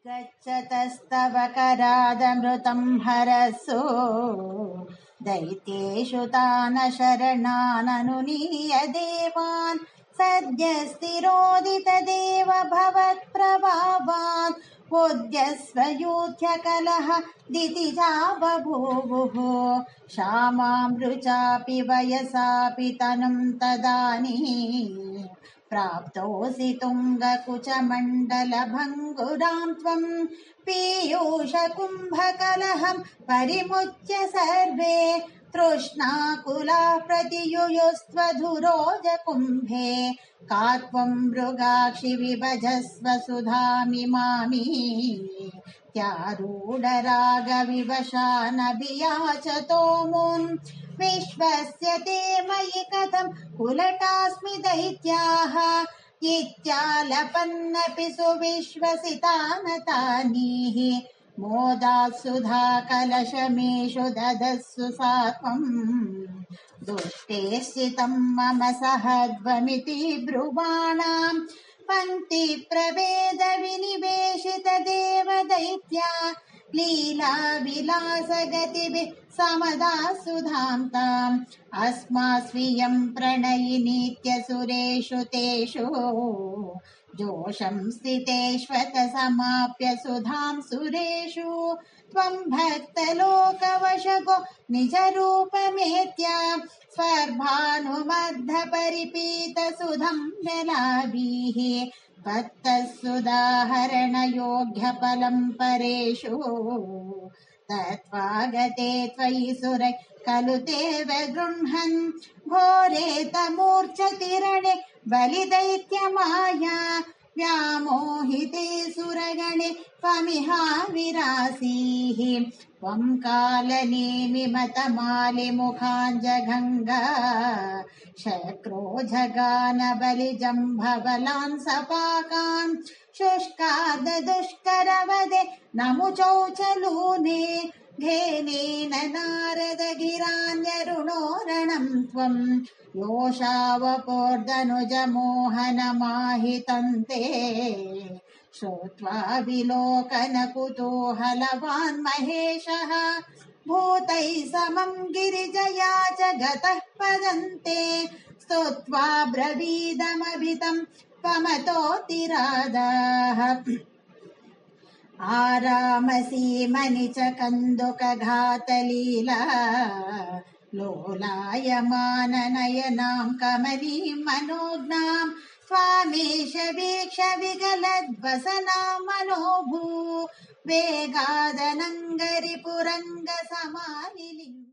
गच्छतस्तव करादमृतं हरसो दैत्येषु तान् शरणाननुनीय देवान् सद्यस्तिरोदितदेव भवत्प्रभावान् उद्यस्वयूथ्यकलह दितिजा बभूवुः क्षामामृचापि वयसापि तनुं तदानीम् प्राप्तोऽसि तुङ्गकुचमण्डलभङ्गुरां त्वं पीयूषकुम्भकलहं परिमुच्य सर्वे तृष्णाकुलाः प्रतियुयुस्त्वधुरोजकुम्भे का त्वं मृगाक्षि विभजस्व सुधामिमामीत्यारूढरागविवशानभियाचतो मुन् विश्वस्य ते मयि कथं कुलटास्मि दैत्याः इत्यालपन्नपि सुविश्वसितानतानीः मोदात् सुधा कलशमेषु ददस्सु सा त्वम् दुष्टे स्थितं मम सहध्वमिति ब्रुवाणाम् पङ्क्ति प्रभेद विनिवेशित देव दैत्या लीला विलास गतिभिः समदा सुधां ताम् अस्मास्वियं प्रणयिनीत्यसुरेषु तेषु जोषं स्थितेष्वत समाप्य सुधां सुरेषु त्वं भक्तलोकवशगो निजरूपमेत्या स्वर्भानुमर्धपरिपीत सुधं जलाभिः बद्धसुदाहरणयोग्यफलं परेषु तत्त्वागते त्वयि सुरै खलु ते व्यगृह्णन् घोरे तमूर्च्छतिरणे बलिदैत्यमाया व्यामोहिते सुरगणे त्वमिहाविरासीः त्वं कालनेमिमतमालिमुखाञ्जगङ्गा शक्रो जगान बलिजम्भबलान् सपाकान् शुष्काददुष्करवदे नमुचौचलूने घेनेन नारदगिरान्यरुणोरणं त्वं योषावपोर्धनुजमोहनमाहितं ते श्रुत्वा विलोकनकुतूहलवान् महेशः भूतैः समं गिरिजया च गतः पदन्ते स्तुत्वा ब्रवीदमभितं त्वमतोऽतिरादाः आरामसीमनि च कन्दुकघातलीला लोलायमाननयनां कमलीं मनोज्ञां स्वामीश वीक्ष विगलद्वसनां मनोभू वेगादनङ्गरिपुरङ्गसमालिलिङ्ग